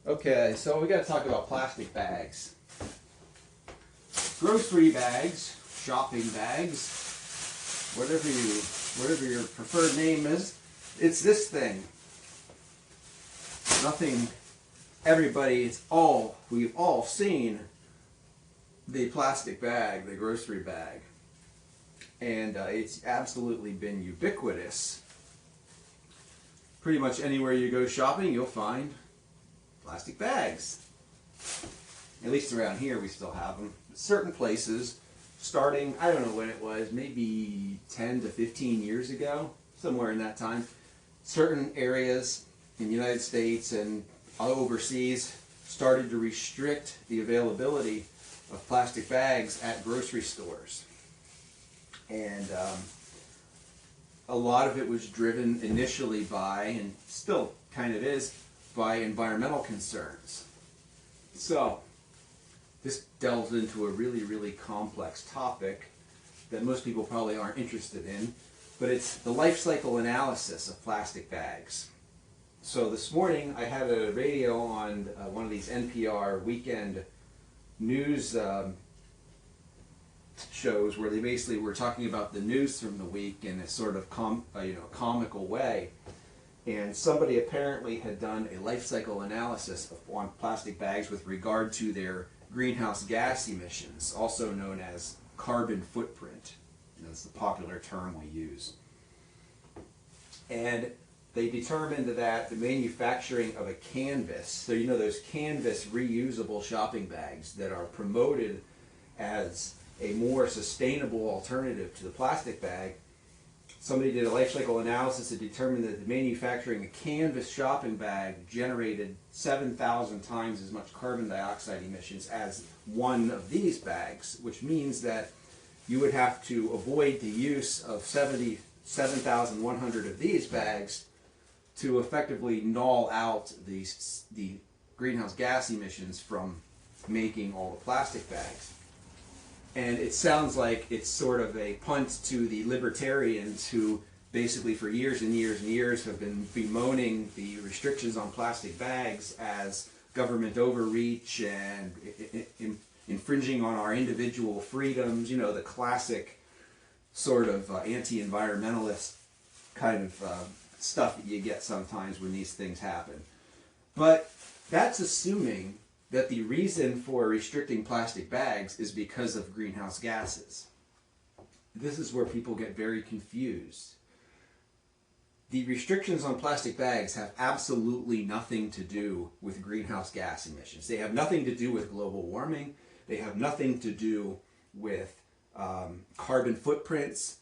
Okay, so we got to talk about plastic bags. Grocery bags, shopping bags, whatever your preferred name is. It's this thing. Nothing. We've all seen the plastic bag, the grocery bag, and it's absolutely been ubiquitous. Pretty much anywhere you go shopping, you'll find plastic bags. At least around here we still have them. Certain places, starting, I don't know when it was, maybe 10 to 15 years ago, somewhere in that time, certain areas in the United States and overseas started to restrict the availability of plastic bags at grocery stores. And a lot of it was driven initially by, and still kind of is, by environmental concerns. So, this delves into a really, really complex topic that most people probably aren't interested in, but it's the life cycle analysis of plastic bags. So this morning I had a radio on one of these NPR weekend news shows where they basically were talking about the news from the week in a sort of comical way. And somebody apparently had done a life cycle analysis on plastic bags with regard to their greenhouse gas emissions, also known as carbon footprint. That's the popular term we use. And they determined that the manufacturing of a canvas, so you know those canvas reusable shopping bags that are promoted as a more sustainable alternative to the plastic bag, somebody did a life cycle analysis that determined that the manufacturing a canvas shopping bag generated 7,000 times as much carbon dioxide emissions as one of these bags, which means that you would have to avoid the use of 77,100 of these bags to effectively null out the greenhouse gas emissions from making all the plastic bags. And it sounds like it's sort of a punt to the libertarians who basically for years and years and years have been bemoaning the restrictions on plastic bags as government overreach and infringing on our individual freedoms, you know, the classic sort of anti-environmentalist kind of stuff that you get sometimes when these things happen. But that's assuming that the reason for restricting plastic bags is because of greenhouse gases. This is where people get very confused. The restrictions on plastic bags have absolutely nothing to do with greenhouse gas emissions. They have nothing to do with global warming. They have nothing to do with carbon footprints.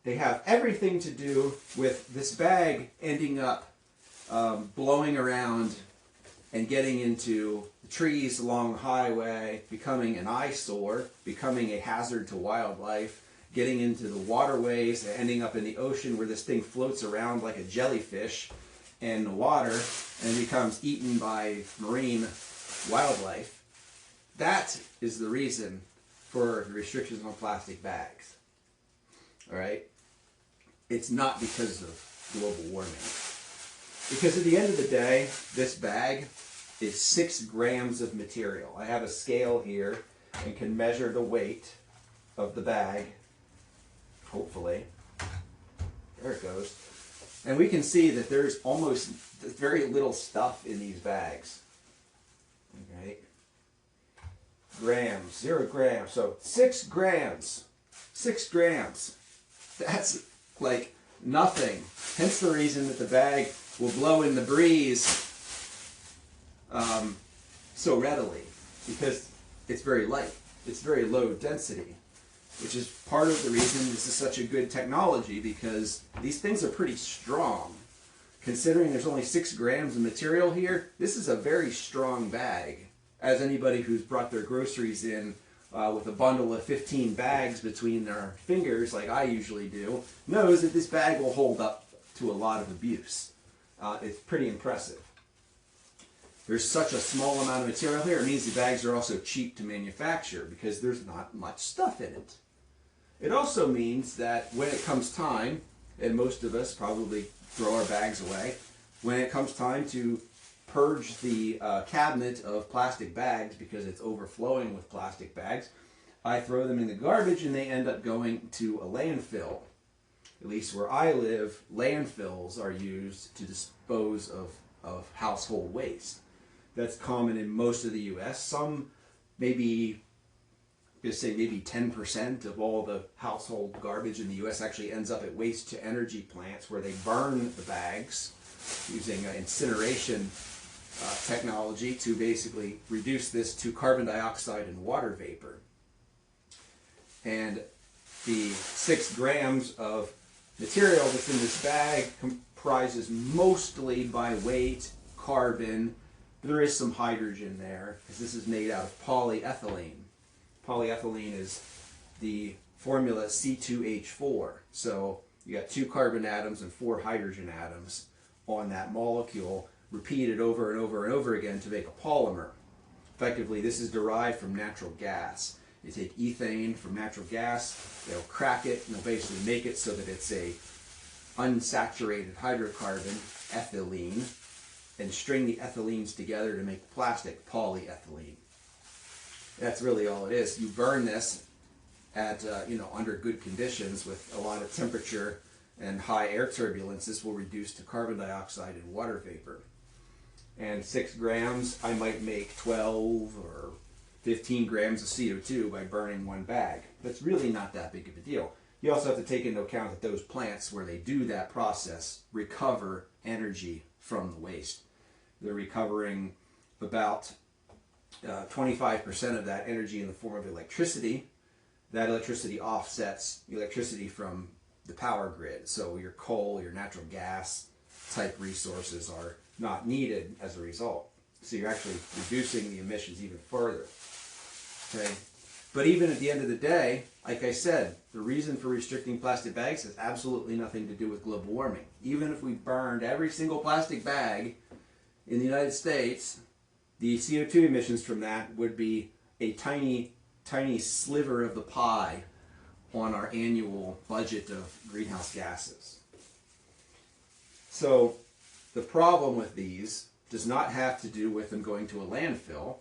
They have everything to do with this bag ending up blowing around and getting into the trees along the highway, becoming an eyesore, becoming a hazard to wildlife, getting into the waterways, ending up in the ocean where this thing floats around like a jellyfish in the water and becomes eaten by marine wildlife. That is the reason for the restrictions on plastic bags. All right? It's not because of global warming. Because at the end of the day, this bag is 6 grams of material. I have a scale here and can measure the weight of the bag, hopefully. There it goes. And we can see that there's almost very little stuff in these bags. Okay? Grams, 0 grams. So 6 grams. 6 grams. That's like nothing. Hence the reason that the bag will blow in the breeze so readily, because it's very light. It's very low density, which is part of the reason this is such a good technology, because these things are pretty strong. Considering there's only 6 grams of material here, this is a very strong bag. As anybody who's brought their groceries in with a bundle of 15 bags between their fingers, like I usually do, knows that this bag will hold up to a lot of abuse. It's pretty impressive. There's such a small amount of material here, it means the bags are also cheap to manufacture because there's not much stuff in it. It also means that when it comes time, and most of us probably throw our bags away, when it comes time to purge the cabinet of plastic bags because it's overflowing with plastic bags. I throw them in the garbage and they end up going to a landfill. At least where I live, landfills are used to dispose of household waste. That's common in most of the U.S. Some, maybe 10% of all the household garbage in the U.S. actually ends up at waste-to-energy plants where they burn the bags using incineration technology to basically reduce this to carbon dioxide and water vapor. And the 6 grams of material that's in this bag comprises mostly by weight carbon. There is some hydrogen there because this is made out of polyethylene. Polyethylene is the formula C2H4. So you got 2 carbon atoms and 4 hydrogen atoms on that molecule, repeated over and over and over again to make a polymer. Effectively, this is derived from natural gas. You take ethane from natural gas, they'll crack it, and they'll basically make it so that it's a unsaturated hydrocarbon, ethylene, and string the ethylenes together to make plastic, polyethylene. That's really all it is. You burn this at under good conditions with a lot of temperature and high air turbulence. This will reduce to carbon dioxide and water vapor. And 6 grams, I might make 12 or 15 grams of CO2 by burning one bag. That's really not that big of a deal. You also have to take into account that those plants where they do that process recover energy from the waste. They're recovering about 25% of that energy in the form of electricity. That electricity offsets electricity from the power grid. So your coal, your natural gas type resources are not needed as a result. So you're actually reducing the emissions even further. Okay? But even at the end of the day, like I said, the reason for restricting plastic bags has absolutely nothing to do with global warming. Even if we burned every single plastic bag in the United States, the CO2 emissions from that would be a tiny, tiny sliver of the pie on our annual budget of greenhouse gases. So the problem with these does not have to do with them going to a landfill.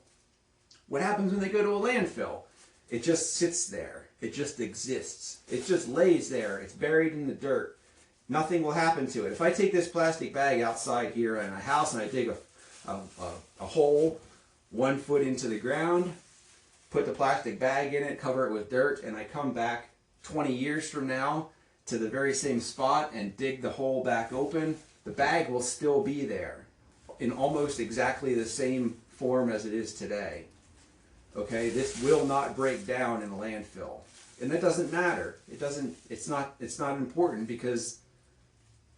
What happens when they go to a landfill? It just sits there. It just exists. It just lays there. It's buried in the dirt. Nothing will happen to it. If I take this plastic bag outside here in a house and I dig a hole 1 foot into the ground, put the plastic bag in it, cover it with dirt, and I come back 20 years from now to the very same spot and dig the hole back open, the bag will still be there in almost exactly the same form as it is today. Okay, this will not break down in a landfill. And that doesn't matter. It's not important because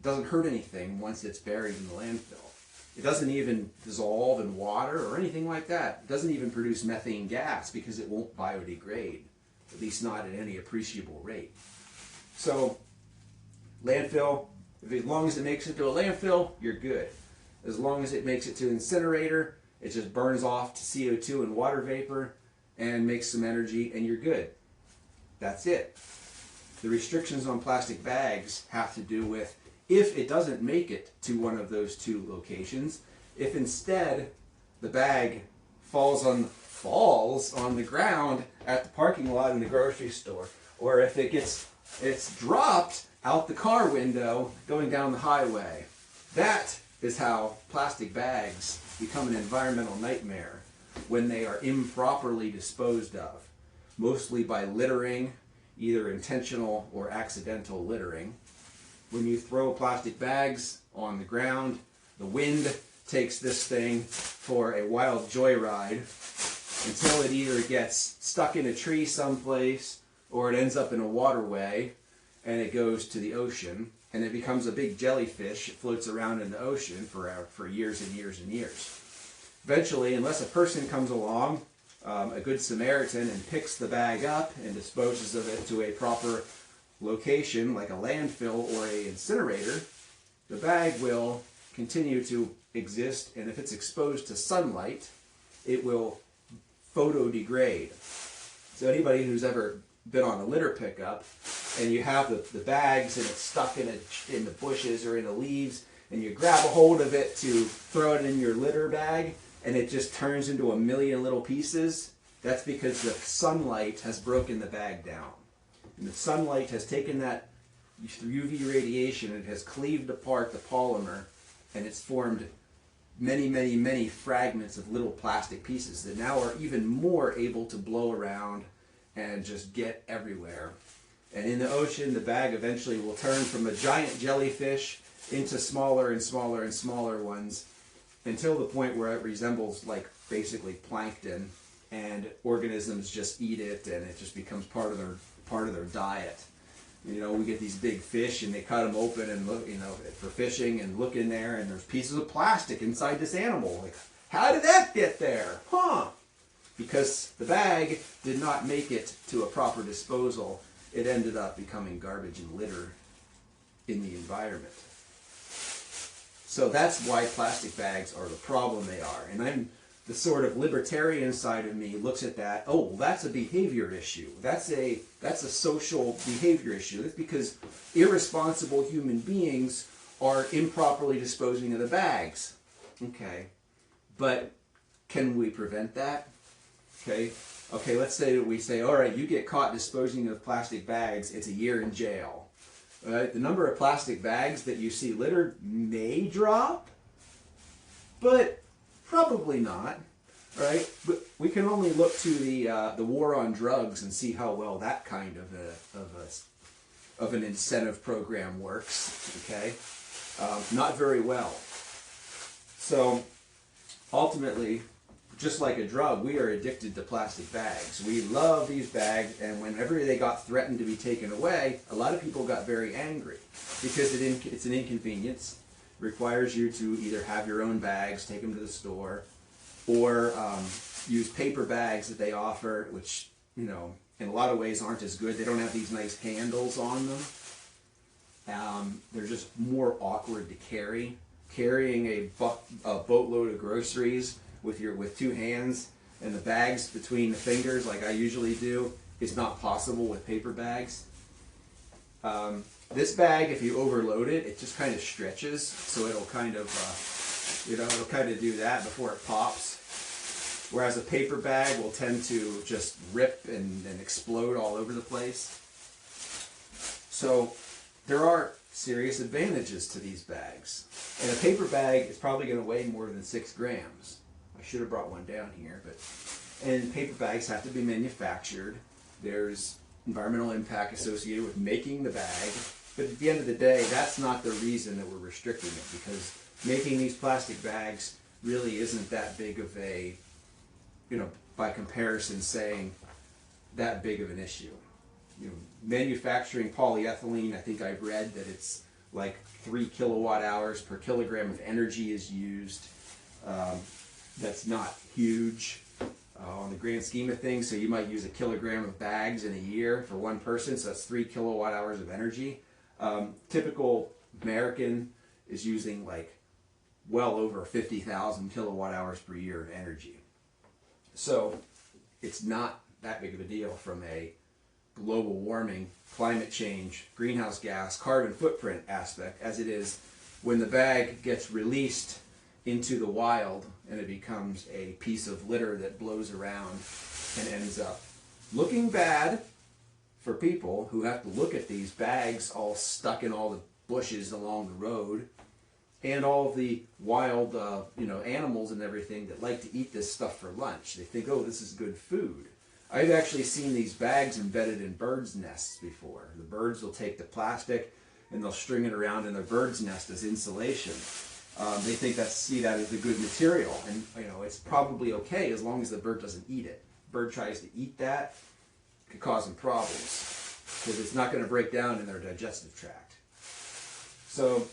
it doesn't hurt anything once it's buried in the landfill. It doesn't even dissolve in water or anything like that. It doesn't even produce methane gas because it won't biodegrade, at least not at any appreciable rate. So, landfill, as long as it makes it to a landfill, you're good. As long as it makes it to an incinerator, it just burns off to CO2 and water vapor and makes some energy and you're good. That's it. The restrictions on plastic bags have to do with if it doesn't make it to one of those 2 locations, if instead the bag falls on the ground at the parking lot in the grocery store, or if it's dropped out the car window going down the highway. That is how plastic bags become an environmental nightmare when they are improperly disposed of, mostly by littering, either intentional or accidental littering. When you throw plastic bags on the ground, the wind takes this thing for a wild joyride until it either gets stuck in a tree someplace or it ends up in a waterway and it goes to the ocean and it becomes a big jellyfish. It floats around in the ocean for years and years and years. Eventually, unless a person comes along, a good Samaritan, and picks the bag up and disposes of it to a proper location like a landfill or an incinerator, the bag will continue to exist, and if it's exposed to sunlight, it will photodegrade. So anybody who's ever been on a litter pickup and you have the bags and it's stuck in the bushes or in the leaves and you grab a hold of it to throw it in your litter bag, and it just turns into a million little pieces, that's because the sunlight has broken the bag down. And the sunlight has taken that UV radiation, it has cleaved apart the polymer, and it's formed many, many, many fragments of little plastic pieces that now are even more able to blow around and just get everywhere. And in the ocean, the bag eventually will turn from a giant jellyfish into smaller and smaller and smaller ones until the point where it resembles like basically plankton, and organisms just eat it, and it just becomes part of their diet. You know, we get these big fish and they cut them open and look, you know, for fishing, and look in there and there's pieces of plastic inside this animal. Like, how did that get there? Huh? Because the bag did not make it to a proper disposal. It ended up becoming garbage and litter in the environment. So that's why plastic bags are the problem they are. And I'm the sort of libertarian side of me looks at that. Oh, well, that's a behavior issue. That's a social behavior issue. That's because irresponsible human beings are improperly disposing of the bags. Okay, but can we prevent that? Okay, let's say that we say, all right, you get caught disposing of plastic bags, it's a year in jail. All right, the number of plastic bags that you see littered may drop, but probably not, right? But we can only look to the war on drugs and see how well that kind of an incentive program works. Okay, not very well. So ultimately, just like a drug, we are addicted to plastic bags. We love these bags, and whenever they got threatened to be taken away, a lot of people got very angry because it's an inconvenience. Requires you to either have your own bags, take them to the store, or use paper bags that they offer, which, you know, in a lot of ways aren't as good. They don't have these nice handles on them. They're just more awkward to carry. Carrying a boatload of groceries with two hands and the bags between the fingers, like I usually do, is not possible with paper bags. This bag, if you overload it, it just kind of stretches, so it'll kind of, it'll kind of do that before it pops. Whereas a paper bag will tend to just rip and explode all over the place. So there are serious advantages to these bags. And a paper bag is probably going to weigh more than 6 grams. I should have brought one down here, and paper bags have to be manufactured. There's environmental impact associated with making the bag. But at the end of the day, that's not the reason that we're restricting it, because making these plastic bags really isn't that big of a, you know, by comparison, saying that big of an issue. You know, manufacturing polyethylene, I think I've read that it's like 3 kilowatt hours per kilogram of energy is used. That's not huge on the grand scheme of things. So you might use 1 kilogram of bags in a year for one person, so that's 3 kilowatt hours of energy. Typical American is using like well over 50,000 kilowatt hours per year of energy. So it's not that big of a deal from a global warming, climate change, greenhouse gas, carbon footprint aspect as it is when the bag gets released into the wild and it becomes a piece of litter that blows around and ends up looking bad for people who have to look at these bags all stuck in all the bushes along the road, and all of the wild animals and everything that like to eat this stuff for lunch. They think, oh, this is good food. I've actually seen these bags embedded in birds' nests before. The birds will take the plastic and they'll string it around in their bird's nest as insulation. They think see that as a good material, and it's probably okay as long as the bird doesn't eat it. Bird tries to eat that, it could cause them problems because it's not going to break down in their digestive tract. So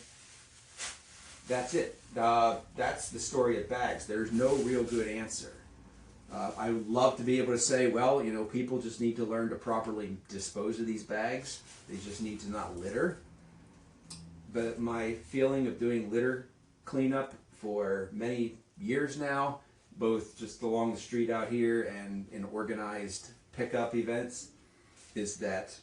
that's it. That's the story of bags. There's no real good answer. I would love to be able to say, well, people just need to learn to properly dispose of these bags. They just need to not litter. But my feeling of doing litter cleanup for many years now, both just along the street out here and in organized pickup events, is that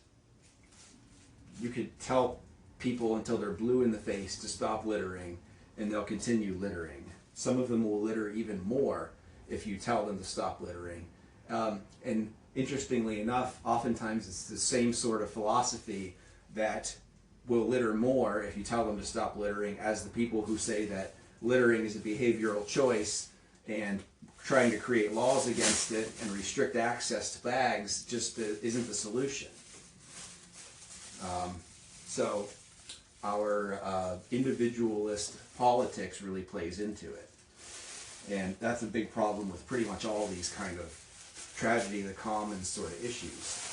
you could tell people until they're blue in the face to stop littering, and they'll continue littering. Some of them will litter even more if you tell them to stop littering. And interestingly enough, oftentimes it's the same sort of philosophy that will litter more if you tell them to stop littering as the people who say that littering is a behavioral choice, and trying to create laws against it and restrict access to bags just isn't the solution. So our individualist politics really plays into it. And that's a big problem with pretty much all these kind of tragedy of the commons sort of issues.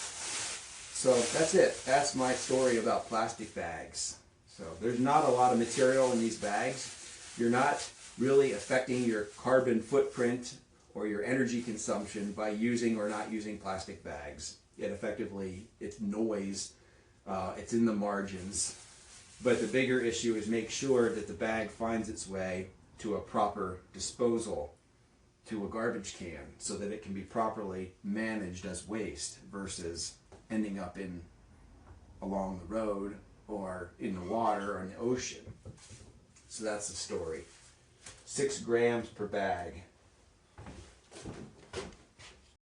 So that's it. That's my story about plastic bags. So there's not a lot of material in these bags. You're not really affecting your carbon footprint or your energy consumption by using or not using plastic bags. Yet effectively, it's noise. It's in the margins. But the bigger issue is make sure that the bag finds its way to a proper disposal, to a garbage can, so that it can be properly managed as waste versus ending up along the road or in the water or in the ocean. So that's the story. 6 grams per bag.